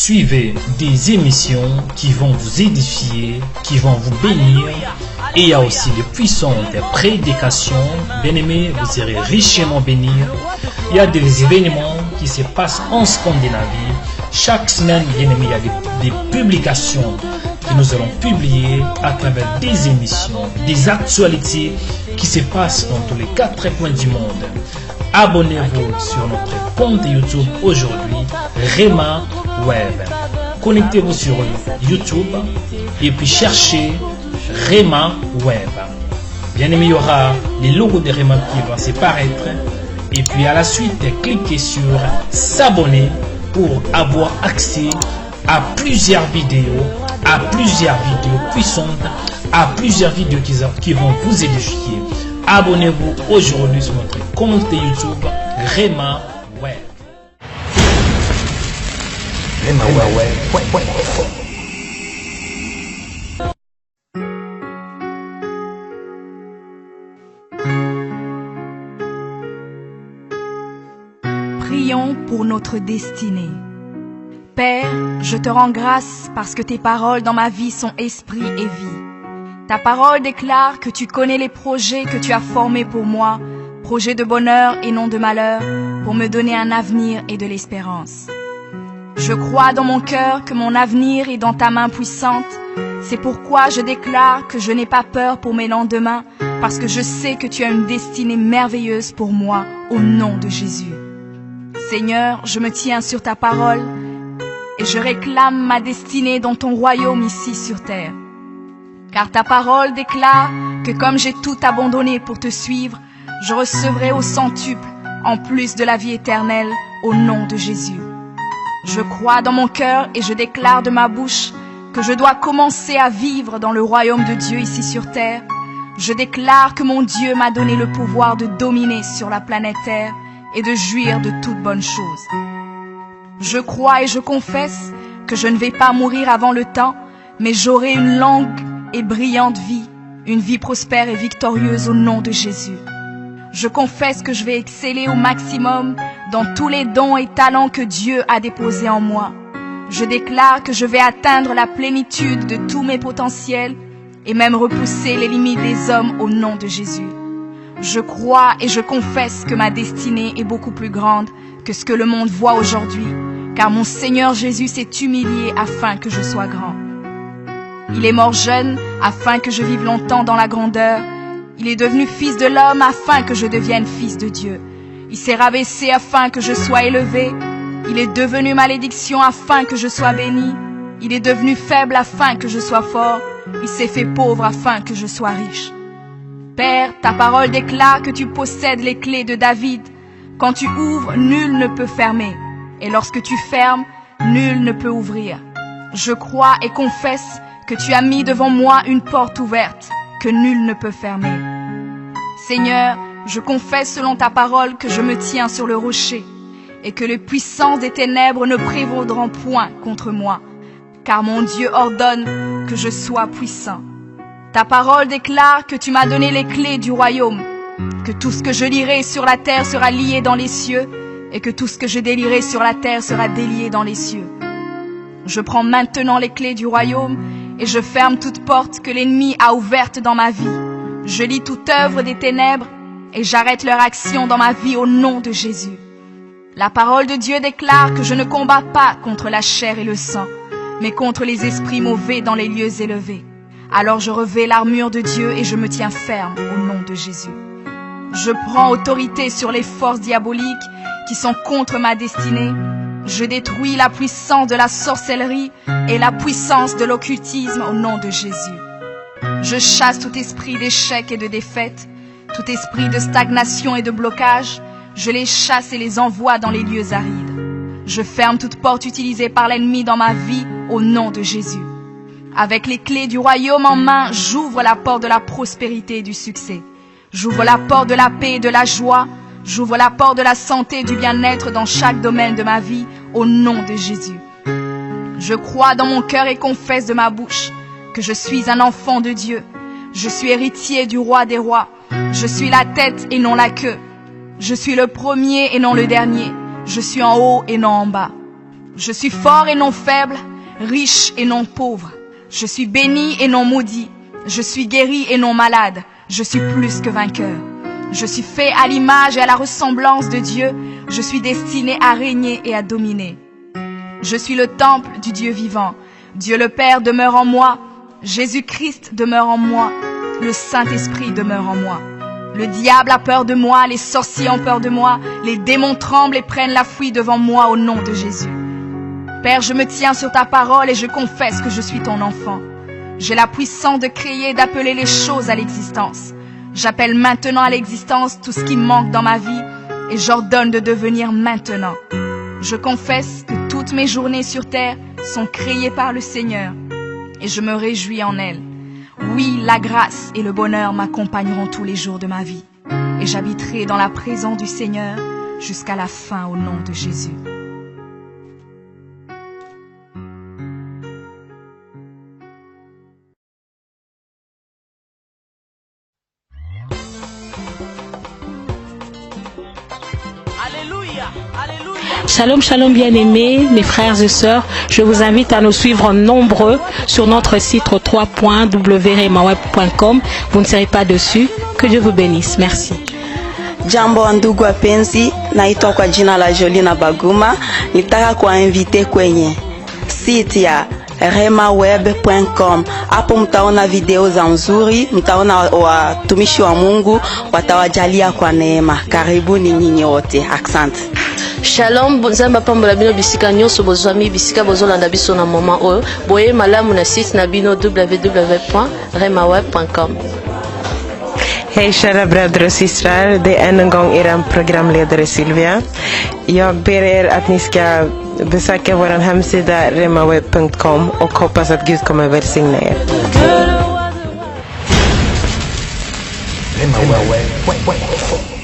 Suivez des émissions qui vont vous édifier, qui vont vous bénir. Et il y a aussi les puissantes prédications. Bien-aimés, vous serez richement bénis. Il y a des événements qui se passent en Scandinavie. Chaque semaine, bien-aimés, il y a des publications que nous allons publier à travers des émissions, des actualités qui se passent dans tous les 4 coins du monde. Abonnez-vous sur notre compte YouTube aujourd'hui, Rema Web. Connectez-vous sur YouTube et puis cherchez Rema Web. Bien aimé, il y aura les logos de Rema qui vont se paraître. Et puis à la suite, cliquez sur s'abonner pour avoir accès à plusieurs vidéos, puissantes, à plusieurs vidéos qui vont vous édifier. Abonnez-vous aujourd'hui sur notre compte YouTube Rema Web. RemaWeb.com. Prions pour notre destinée. Père, je te rends grâce parce que tes paroles dans ma vie sont esprit et vie. Ta parole déclare que tu connais les projets que tu as formés pour moi, projets de bonheur et non de malheur, pour me donner un avenir et de l'espérance. Je crois dans mon cœur que mon avenir est dans ta main puissante. C'est pourquoi je déclare que je n'ai pas peur pour mes lendemains, parce que je sais que tu as une destinée merveilleuse pour moi, au nom de Jésus. Seigneur, je me tiens sur ta parole et je réclame ma destinée dans ton royaume ici sur terre. Car ta parole déclare que comme j'ai tout abandonné pour te suivre, je recevrai au centuple, en plus de la vie éternelle, au nom de Jésus. Je crois dans mon cœur et je déclare de ma bouche que je dois commencer à vivre dans le royaume de Dieu ici sur terre. Je déclare que mon Dieu m'a donné le pouvoir de dominer sur la planète Terre et de jouir de toutes bonnes choses. Je crois et je confesse que je ne vais pas mourir avant le temps, mais j'aurai une longue et brillante vie, une vie prospère et victorieuse au nom de Jésus. Je confesse que je vais exceller au maximum dans tous les dons et talents que Dieu a déposés en moi. Je déclare que je vais atteindre la plénitude de tous mes potentiels et même repousser les limites des hommes au nom de Jésus. Je crois et je confesse que ma destinée est beaucoup plus grande que ce que le monde voit aujourd'hui, car mon Seigneur Jésus s'est humilié afin que je sois grand. Il est mort jeune afin que je vive longtemps dans la grandeur. Il est devenu fils de l'homme afin que je devienne fils de Dieu. Il s'est rabaissé afin que je sois élevé. Il est devenu malédiction afin que je sois béni. Il est devenu faible afin que je sois fort. Il s'est fait pauvre afin que je sois riche. Père, ta parole déclare que tu possèdes les clés de David. Quand tu ouvres, nul ne peut fermer. Et lorsque tu fermes, nul ne peut ouvrir. Je crois et confesse que tu as mis devant moi une porte ouverte que nul ne peut fermer. Seigneur, je confesse selon ta parole que je me tiens sur le rocher et que les puissances des ténèbres ne prévaudront point contre moi, car mon Dieu ordonne que je sois puissant. Ta parole déclare que tu m'as donné les clés du royaume, que tout ce que je lierai sur la terre sera lié dans les cieux et que tout ce que je délierai sur la terre sera délié dans les cieux. Je prends maintenant les clés du royaume et je ferme toute porte que l'ennemi a ouverte dans ma vie. Je lis toute œuvre des ténèbres et j'arrête leur action dans ma vie au nom de Jésus. La parole de Dieu déclare que je ne combats pas contre la chair et le sang, mais contre les esprits mauvais dans les lieux élevés. Alors je revêts l'armure de Dieu et je me tiens ferme au nom de Jésus. Je prends autorité sur les forces diaboliques qui sont contre ma destinée. Je détruis la puissance de la sorcellerie et la puissance de l'occultisme au nom de Jésus. Je chasse tout esprit d'échec et de défaite, tout esprit de stagnation et de blocage. Je les chasse et les envoie dans les lieux arides. Je ferme toute porte utilisée par l'ennemi dans ma vie au nom de Jésus. Avec les clés du royaume en main, j'ouvre la porte de la prospérité et du succès. J'ouvre la porte de la paix et de la joie. J'ouvre la porte de la santé et du bien-être dans chaque domaine de ma vie, au nom de Jésus. Je crois dans mon cœur et confesse de ma bouche que je suis un enfant de Dieu. Je suis héritier du roi des rois. Je suis la tête et non la queue. Je suis le premier et non le dernier. Je suis en haut et non en bas. Je suis fort et non faible, riche et non pauvre. Je suis béni et non maudit. Je suis guéri et non malade. Je suis plus que vainqueur. Je suis fait à l'image et à la ressemblance de Dieu. Je suis destiné à régner et à dominer. Je suis le temple du Dieu vivant. Dieu le Père demeure en moi. Jésus-Christ demeure en moi. Le Saint-Esprit demeure en moi. Le diable a peur de moi, les sorciers ont peur de moi, les démons tremblent et prennent la fuite devant moi au nom de Jésus. Père, je me tiens sur ta parole et je confesse que je suis ton enfant. J'ai la puissance de créer et d'appeler les choses à l'existence. J'appelle maintenant à l'existence tout ce qui manque dans ma vie et j'ordonne de devenir maintenant. Je confesse que toutes mes journées sur terre sont créées par le Seigneur et je me réjouis en elles. Oui, la grâce et le bonheur m'accompagneront tous les jours de ma vie et j'habiterai dans la présence du Seigneur jusqu'à la fin au nom de Jésus. Shalom, shalom bien-aimés, mes frères et sœurs. Je vous invite à nous suivre nombreux sur notre site www.remaweb.com. Vous ne serez pas dessus. Que Dieu vous bénisse. Merci. Jambo ndugu wapenzi, naitwa kwa jina la Jolina Baguma. Nitaka kuwainvite kwenye site ya remaweb.com. Hapo mtaona video za nzuri, mtaona watumishi wa Mungu watawajalia kwa neema. Karibuni nyinyi wote. Asante. Shalom, bonzamba pambola bino bisika nyonso bozwami bisika bozolanda biso na moment oyo. Boye malamu na site na bino www.remaweb.com. Hej kära bröder och systrar, det är än en gång er programledare Sylvia. Jag ber er att ni ska besöka vår hemsida remaweb.com och hoppas att Gud kommer välsigna er. remaweb.com